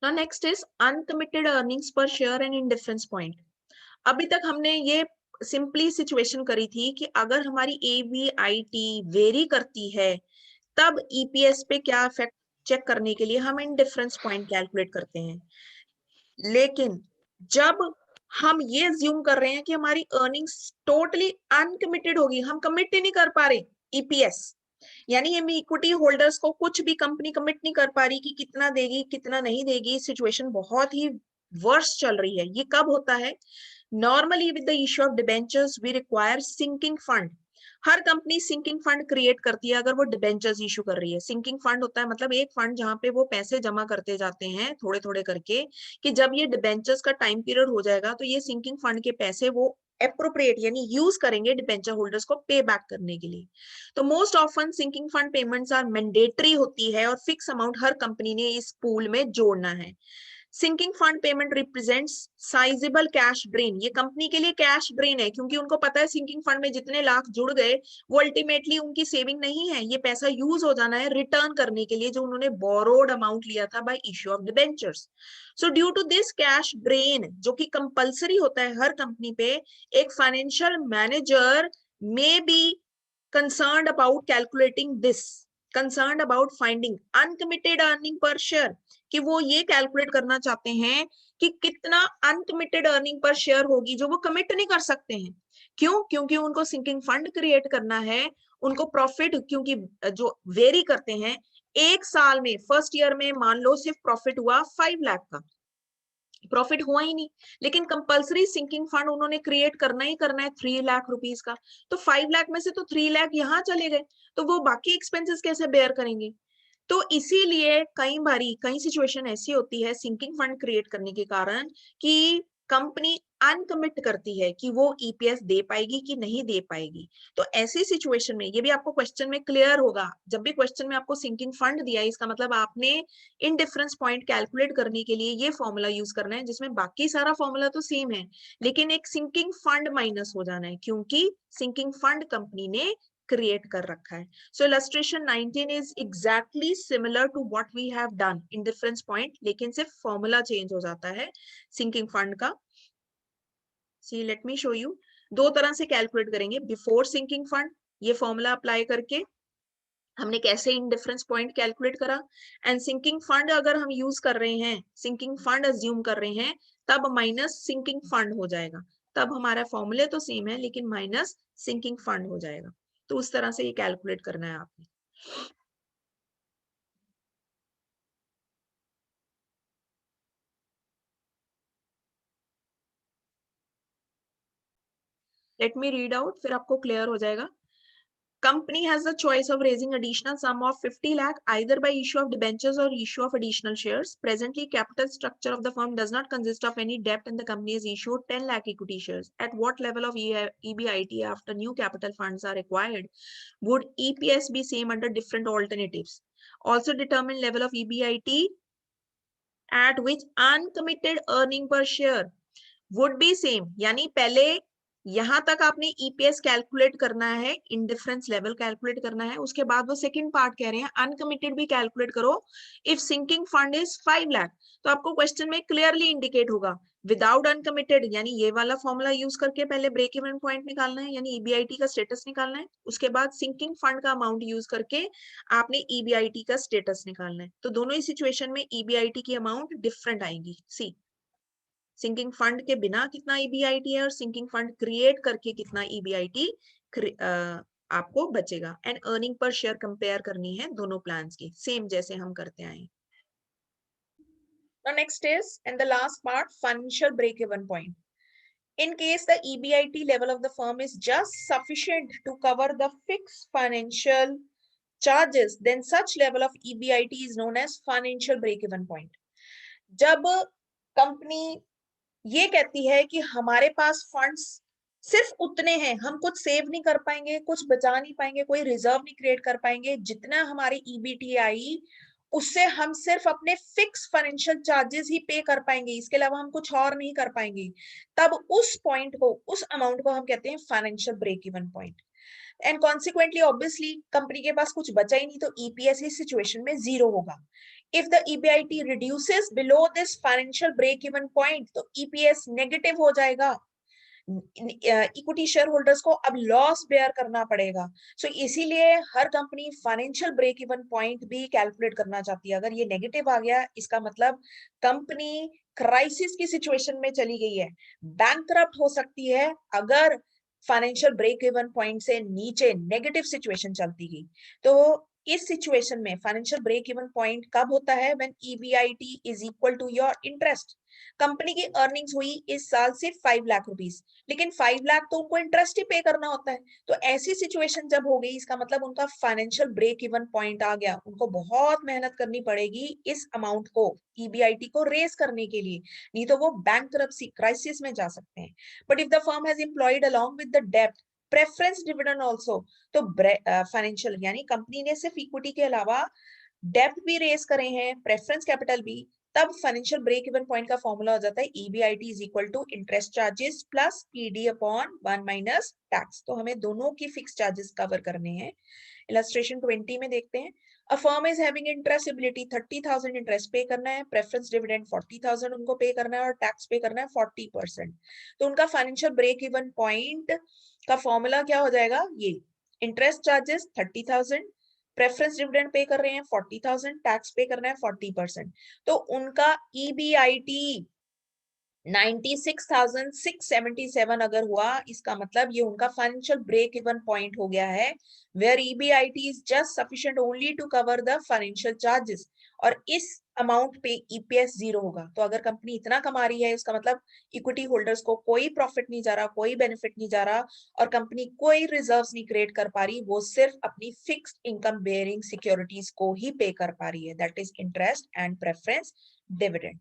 Now next is uncommitted earnings पर share and indifference point. अभी तक हमने ये सिंपली सिचुएशन करी थी कि अगर हमारी एबीआईटी वेरी करती है तब ईपीएस पे क्या इफेक्ट चेक करने के लिए हम इंडिफरेंस पॉइंट कैलकुलेट करते हैं। लेकिन जब हम ये अज्यूम कर रहे हैं कि हमारी अर्निंग्स टोटली अनकमिटेड होगी, हम कमिट ही नहीं कर पा रहे ईपीएस, यानी हम इक्विटी होल्डर्स को कुछ भी कंपनी कमिट नहीं कर पा रही कि कितना देगी कितना नहीं देगी, सिचुएशन बहुत ही वर्स चल रही है। ये कब होता है? Normally with the issue of debentures we require sinking fund. हर कंपनी सिंकिंग फंड क्रिएट करती है अगर वो डिबेंचर्स इशू कर रही है। सिंकिंग फंड होता है मतलब एक फंड जहां पे वो पैसे जमा करते जाते हैं थोड़े थोड़े करके, कि जब ये डिबेंचर्स का टाइम पीरियड हो जाएगा तो ये सिंकिंग फंड के पैसे वो एप्रोप्रिएट यानी यूज करेंगे डिबेंचर होल्डर्स को पे बैक करने के लिए। तो most often sinking fund payments are mandatory होती है और फिक्स अमाउंट हर कंपनी ने इस पूल में जोड़ना है। Sinking fund payment represents sizeable cash drain. ये कंपनी के लिए कैश ड्रेन है क्योंकि उनको पता है सिंकिंग फंड में जितने लाख जुड़ गए वो अल्टीमेटली उनकी सेविंग नहीं है, ये पैसा यूज हो जाना है रिटर्न करने के लिए जो उन्होंने बोरोड अमाउंट लिया था by issue of debentures. So due to this cash drain जो कि कंपलसरी होता है हर कंपनी पे, एक financial manager may be concerned about calculating this, concerned about finding uncommitted earning per share, कि वो ये कैलकुलेट करना चाहते हैं कि कितना अनकमिटेड अर्निंग पर शेयर होगी जो वो कमिट नहीं कर सकते हैं। क्यों? क्योंकि उनको सिंकिंग फंड क्रिएट करना है, उनको प्रॉफिट क्योंकि जो वेरी करते हैं, एक साल में फर्स्ट ईयर में मान लो सिर्फ प्रॉफिट हुआ 5 लाख का, प्रॉफिट हुआ ही नहीं, लेकिन कंपलसरी सिंकिंग फंड उन्होंने क्रिएट करना ही करना है 3 लाख रुपीस का, तो 5 लाख में से तो 3 लाख यहाँ चले गए, तो वो बाकी एक्सपेंसेस कैसे बेयर करेंगे? तो इसीलिए कई सिचुएशन ऐसी होती है सिंकिंग फंड क्रिएट करने के कारण कि कंपनी अनकमिट करती है कि वो ईपीएस दे पाएगी कि नहीं दे पाएगी। तो ऐसी सिचुएशन में ये भी आपको क्वेश्चन में क्लियर होगा, जब भी क्वेश्चन में आपको सिंकिंग फंड दिया है इसका मतलब आपने इन डिफरेंस पॉइंट कैलकुलेट करने के लिए ये फॉर्मूला यूज करना है जिसमें बाकी सारा फॉर्मूला तो सेम है लेकिन एक सिंकिंग फंड माइनस हो जाना है क्योंकि सिंकिंग फंड कंपनी ने क्रिएट कर रखा है। So illustration 19 is exactly similar to what we have done in difference point, लेकिन सिर्फ फॉर्मूला चेंज हो जाता है सिंकिंग फंड का। See, let me show you. दो तरह से कैलकुलेट करेंगे। बिफोर सिंकिंग फंड ये फॉर्मूला अप्लाई करके हमने कैसे इन डिफरेंस पॉइंट कैलकुलेट करा, एंड सिंकिंग फंड अगर हम यूज कर रहे हैं, सिंकिंग फंड अज्यूम कर रहे हैं, तब माइनस सिंकिंग फंड हो जाएगा। तब हमारा फॉर्मूले तो सेम है लेकिन माइनस सिंकिंग फंड हो जाएगा। तो उस तरह से ये कैलकुलेट करना है आपने। लेट मी रीड आउट, फिर आपको क्लियर हो जाएगा। Company has the choice of raising additional sum of 50 lakh either by issue of debentures or issue of additional shares. Presently, capital structure of the firm does not consist of any debt and the company has issued 10 lakh equity shares. At what level of EBIT after new capital funds are required would EPS be same under different alternatives? Also determine level of EBIT at which uncommitted earning per share would be same, यानी पहले यहां तक आपने EPS calculate करना है, indifference level calculate करना है, उसके बाद वो सेकंड पार्ट कह रहे हैं अनकमिटेड भी कैलकुलेट करो if sinking fund is 5 lakh. तो आपको क्वेश्चन में क्लियरली इंडिकेट होगा विदाउट अनकमिटेड, यानी ये वाला फॉर्मूला यूज करके पहले ब्रेक इवन पॉइंट निकालना है यानी ईबीआईटी का स्टेटस निकालना है, उसके बाद सिंकिंग फंड का अमाउंट यूज करके आपने ईबीआईटी का स्टेटस निकालना है। तो दोनों ही सिचुएशन में ईबीआईटी की अमाउंट डिफरेंट आएंगी। सी, सिंकिंग फंड के बिना कितना ईबीआईटी है और सिंकिंग फंड क्रिएट करके कितना ईबीआईटी आपको बचेगा, and earning per share compare करनी है दोनों प्लान्स की सेम जैसे हम करते आए। Now next is, and the last part, financial break even point. In case the EBIT level of the firm is just sufficient to cover the fixed financial charges, then such level of EBIT is known as financial break even point. जब company ये कहती है कि हमारे पास funds सिर्फ उतने हैं, हम कुछ सेव नहीं कर पाएंगे, कुछ बचा नहीं पाएंगे, कोई रिजर्व नहीं क्रिएट कर पाएंगे, जितना हमारी ईबीटी आई उससे हम सिर्फ अपने फिक्स फाइनेंशियल चार्जेस ही पे कर पाएंगे, इसके अलावा हम कुछ और नहीं कर पाएंगे, तब उस पॉइंट को, उस अमाउंट को हम कहते हैं financial break even point. And consequently obviously company के पास कुछ बचा ही नहीं तो ईपीएस इस सिचुएशन में जीरो होगा। If the EBIT reduces below this financial break even point, तो EPS नेगेटिव हो जाएगा, इक्विटी शेयर होल्डर्स को अब लॉस बेयर करना पड़ेगा। सो इसीलिए हर company financial break even point भी कैलकुलेट करना चाहती है। अगर ये नेगेटिव आ गया, इसका मतलब कंपनी क्राइसिस की सिचुएशन में चली गई है, बैंकरप्ट हो सकती है अगर फाइनेंशियल ब्रेक इवन पॉइंट से नीचे नेगेटिव सिचुएशन चलती गई। तो इस सिचुएशन में फाइनेंशियल ब्रेक इवन पॉइंट कब होता है? When EBIT is equal to your interest. कंपनी की अर्निंग्स हुई इस साल सिर्फ 5 लाख रुपीस, लेकिन 5 लाख तो उनको इंटरेस्ट ही पे करना होता है। तो ऐसी सिचुएशन जब हो गई, इसका मतलब उनका फाइनेंशियल ब्रेक इवन पॉइंट आ गया, उनको बहुत मेहनत करनी पड़ेगी इस अमाउंट को, EBIT को रेस करने के लिए, नहीं तो वो बैंकरप्सी क्राइसिस में जा सकते हैं। But if the firm has employed along with the डेब्ट प्रेफरेंस डिविडेंड ऑल्सो, तो फाइनेंशियल यानी कंपनी ने सिर्फ इक्विटी के अलावा डेब्ट भी रेस करे हैं, प्रेफरेंस कैपिटल भी, तब फाइनेंशियल ब्रेक इवन पॉइंट का फॉर्मूला हो जाता है EBIT is equal to interest charges plus PD upon 1 minus tax. तो हमें दोनों की फिक्स चार्जेस कवर करने हैं। इलस्ट्रेशन 20 में देखते हैं, a firm is having interest ability 30,000 interest पे करना है, प्रेफरेंस डिविडेंड 40,000 उनको पे करना है और टैक्स पे करना है 40%। तो उनका फाइनेंशियल ब्रेक इवन पॉइंट का फॉर्मूला क्या हो जाएगा? ये interest charges 30,000, preference dividend pay कर रहे हैं 40,000, टैक्स पे करना है 40%। तो उनका EBIT 96,677 अगर हुआ, इसका मतलब ये उनका फाइनेंशियल ब्रेक इवन पॉइंट हो गया है, where EBIT is just sufficient only to cover the financial charges, और इस अमाउंट पे EPS 0 होगा। तो अगर कंपनी इतना कमा रही है, इसका मतलब इक्विटी होल्डर्स को कोई प्रॉफिट नहीं जा रहा, कोई बेनिफिट नहीं जा रहा, और कंपनी कोई रिजर्व्स नहीं क्रिएट कर पा रही, वो सिर्फ अपनी फिक्स्ड इनकम बेयरिंग सिक्योरिटीज को ही पे कर पा रही है, that is interest and preference dividend.